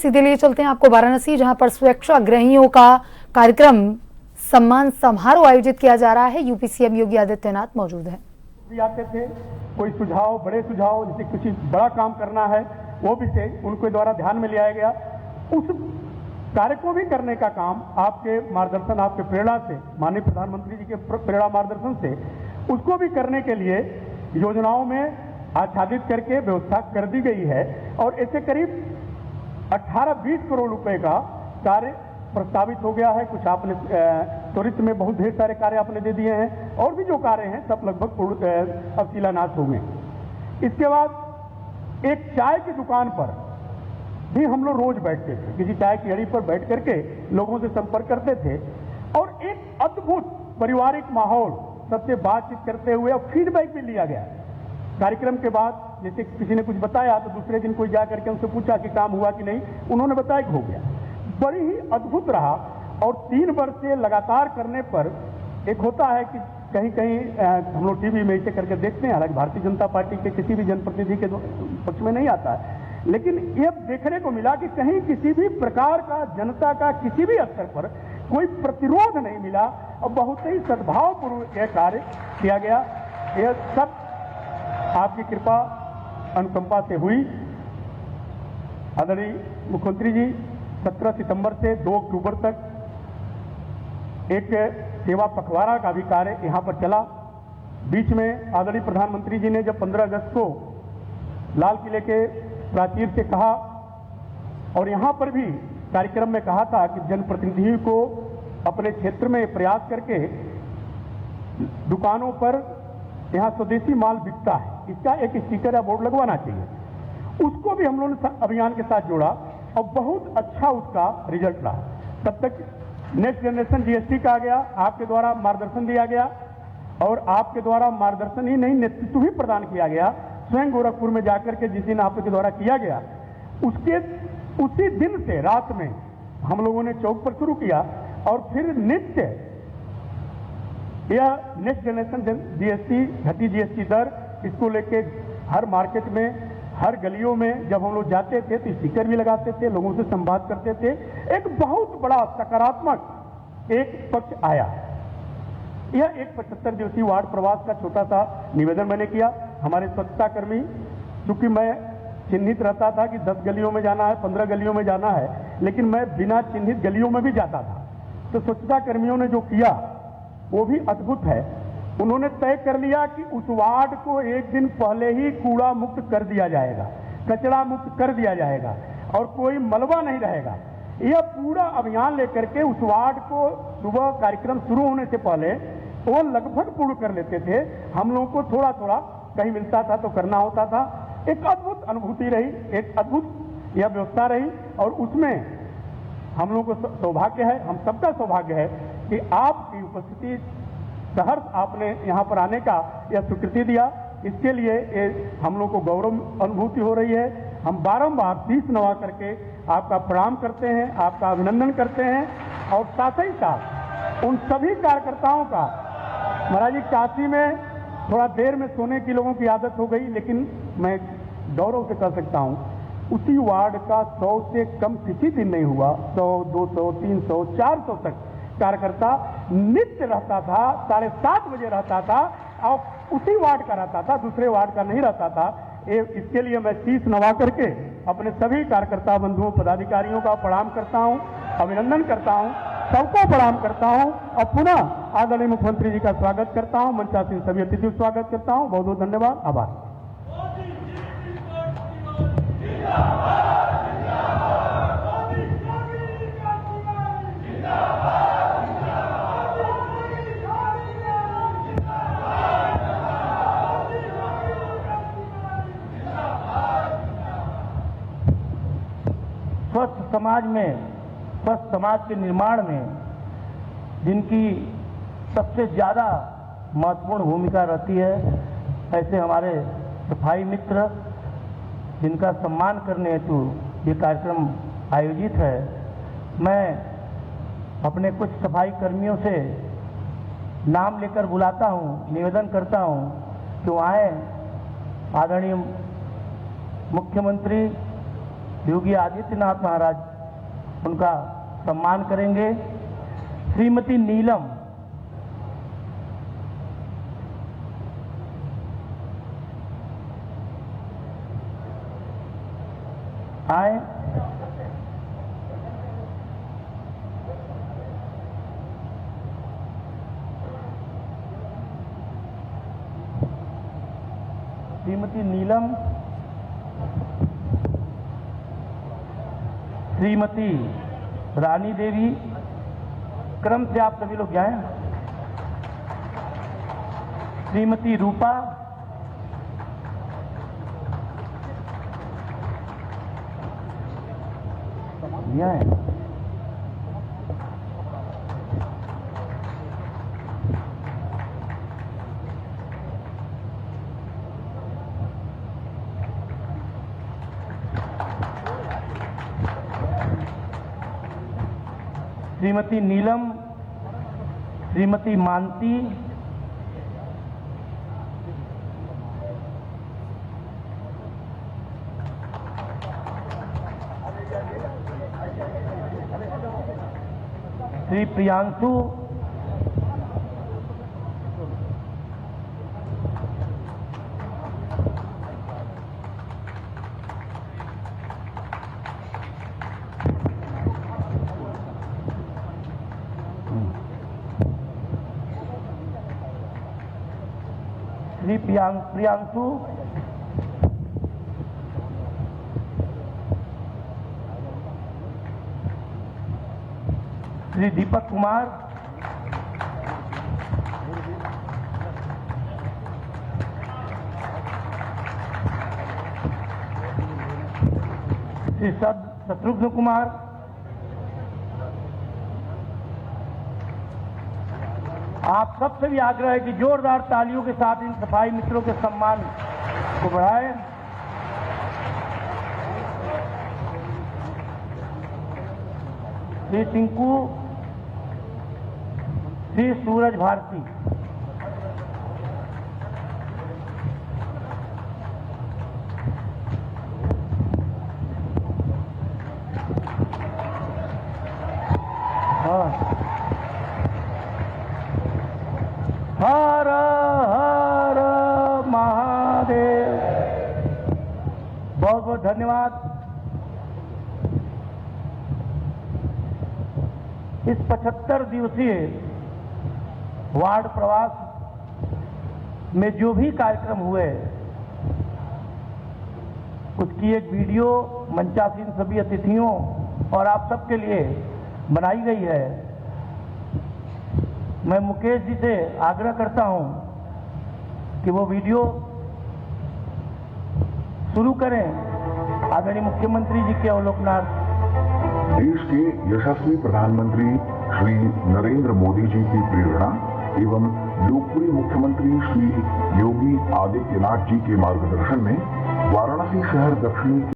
सीधे लिए चलते हैं आपको वाराणसी, जहां पर स्वेच्छाग्रहियों का कार्यक्रम सम्मान समारोह आयोजित किया जा रहा है। यूपी सीएम योगी आदित्यनाथ मौजूद हैं। आते थे कोई सुझाव, बड़े सुझाव, जैसे कुछ बड़ा काम करना है वो भी थे, उनके द्वारा ध्यान में लिया गया। उस कार्य को भी करने का काम आपके मार्गदर्शन, आपके प्रेरणा से, माननीय प्रधानमंत्री जी के प्रेरणा मार्गदर्शन से उसको भी करने के लिए योजनाओं में आच्छादित करके व्यवस्था कर दी गई है। और ऐसे करीब 18-20 करोड़ रुपए का कार्य प्रस्तावित हो गया है। कुछ आपने त्वरित में बहुत ढेर सारे कार्य आपने दे दिए हैं, और भी जो कार्य हैं सब लगभग अब शिलान्यास हो गए। इसके बाद एक चाय की दुकान पर भी हम लोग रोज बैठते थे, किसी चाय की अड़ी पर बैठ करके लोगों से संपर्क करते थे और एक अद्भुत पारिवारिक माहौल, सबसे बातचीत करते हुए और फीडबैक भी लिया गया। कार्यक्रम के बाद जैसे किसी ने कुछ बताया तो दूसरे दिन कोई जा करके उनसे पूछा कि काम हुआ कि नहीं, उन्होंने बताया कि हो गया। बड़ी ही अद्भुत रहा। और 3 वर्ष से लगातार करने पर एक होता है कि कहीं कहीं हम लोग टीवी में ऐसे करके देखते हैं, हालांकि भारतीय जनता पार्टी के किसी भी जनप्रतिनिधि के पक्ष में नहीं आता है, लेकिन यह देखने को मिला कि कहीं किसी भी प्रकार का जनता का किसी भी स्तर पर कोई प्रतिरोध नहीं मिला और बहुत ही सद्भावपूर्वक यह कार्य किया गया। यह सब आपकी कृपा अनुकंपा से हुई। आदरणीय मुख्यमंत्री जी 17 सितंबर से 2 अक्टूबर तक एक सेवा पखवाड़ा का भी कार्य यहां पर चला। बीच में आदरणीय प्रधानमंत्री जी ने जब 15 अगस्त को लाल किले के प्राचीर से कहा और यहां पर भी कार्यक्रम में कहा था कि जनप्रतिनिधि को अपने क्षेत्र में प्रयास करके दुकानों पर यहां स्वदेशी माल बिकता है, इसका एक स्टिकर या बोर्ड लगवाना चाहिए। उसको भी हम लोगों ने अभियान के साथ जोड़ा और बहुत अच्छा उसका रिजल्ट रहा। तब तक नेक्स्ट जनरेशन जीएसटी का आ गया, आपके द्वारा मार्गदर्शन दिया गया और आपके द्वारा मार्गदर्शन ही नहीं, नेतृत्व भी प्रदान किया गया। स्वयं गोरखपुर में जाकर के जिस दिन आपके द्वारा किया गया, उसके उसी दिन से रात में हम लोगों ने चौक पर शुरू किया और फिर नित्य यह नेक्स्ट जनरेशन जीएसटी, घटी जीएसटी दर, इसको लेके हर मार्केट में, हर गलियों में जब हम लोग जाते थे तो स्टिकर भी लगाते थे, लोगों से संवाद करते थे। एक बहुत बड़ा सकारात्मक एक पक्ष आया। यह एक 75 दिवसीय वार्ड प्रवास का छोटा सा निवेदन मैंने किया। हमारे स्वच्छता कर्मी, चूंकि मैं चिन्हित रहता था कि 10 गलियों में जाना है, 15 गलियों में जाना है, लेकिन मैं बिना चिन्हित गलियों में भी जाता था। तो स्वच्छता कर्मियों ने जो किया वो भी अद्भुत है। उन्होंने तय कर लिया कि उस वार्ड को एक दिन पहले ही कूड़ा मुक्त कर दिया जाएगा, कचरा मुक्त कर दिया जाएगा और कोई मलबा नहीं रहेगा। यह पूरा अभियान लेकर के उस वार्ड को सुबह कार्यक्रम शुरू होने से पहले वो लगभग पूर्ण कर लेते थे। हम लोगों को थोड़ा थोड़ा कहीं मिलता था तो करना होता था। एक अद्भुत अनुभूति रही, एक अद्भुत यह व्यवस्था रही और उसमें हम लोगों को सौभाग्य है, हम सबका सौभाग्य है कि आपकी उपस्थिति, सहर्ष आपने यहाँ पर आने का यह स्वीकृति दिया। इसके लिए हम लोग को गौरव अनुभूति हो रही है। हम बारंबार शीश नवा करके आपका प्रणाम करते हैं, आपका अभिनंदन करते हैं और साथ ही साथ उन सभी कार्यकर्ताओं का, महाराज जी काशी में थोड़ा देर में सोने की लोगों की आदत हो गई, लेकिन मैं गौरव से कह सकता हूँ उसी वार्ड का 100 से कम किसी दिन नहीं हुआ। 100, 200, 300, 400 तक कार्यकर्ता नित्य रहता था, 7:30 बजे रहता था और उसी वार्ड का रहता था, दूसरे वार्ड का नहीं रहता था। इसके लिए मैं शीश नवा करके अपने सभी कार्यकर्ता बंधुओं, पदाधिकारियों का प्रणाम करता हूं, अभिनंदन करता हूं, सबको प्रणाम करता हूं और पुनः आदरणीय मुख्यमंत्री जी का स्वागत करता हूं, मंचासीन सभी अतिथियों का स्वागत करता हूं। बहुत बहुत धन्यवाद, आभार। स्वस्थ समाज में, स्वस्थ समाज के निर्माण में जिनकी सबसे ज़्यादा महत्वपूर्ण भूमिका रहती है, ऐसे हमारे सफाई मित्र, जिनका सम्मान करने हेतु ये कार्यक्रम आयोजित है। मैं अपने कुछ सफाई कर्मियों से नाम लेकर बुलाता हूँ, निवेदन करता हूँ कि वो आए। आदरणीय मुख्यमंत्री योगी आदित्यनाथ महाराज उनका सम्मान करेंगे। श्रीमती नीलम आए। श्रीमती नीलम, श्रीमती रानी देवी, क्रम से आप सभी लोग जाएं। श्रीमती रूपा, जाएं। श्रीमती नीलम, श्रीमती मानती, श्री प्रियांशु, श्री प्रियांशु, श्री दीपक कुमार, श्री शत्रुघ्न कुमार, आप सबसे भी आग्रह है कि जोरदार तालियों के साथ इन सफाई मित्रों के सम्मान को बढ़ाएं। श्री टिंकू, श्री सूरज भारती, हर हर महादेव। बहुत बहुत धन्यवाद। इस 75 दिवसीय वार्ड प्रवास में जो भी कार्यक्रम हुए उसकी एक वीडियो मंचासीन सभी अतिथियों और आप सबके लिए बनाई गई है। मैं मुकेश जी से आग्रह करता हूं कि वो वीडियो शुरू करें। आदरणीय मुख्यमंत्री जी के अवलोकनार्थ। देश के यशस्वी प्रधानमंत्री श्री नरेंद्र मोदी जी की प्रेरणा एवं लोकप्रिय मुख्यमंत्री श्री योगी आदित्यनाथ जी के मार्गदर्शन में वाराणसी शहर दक्षिणी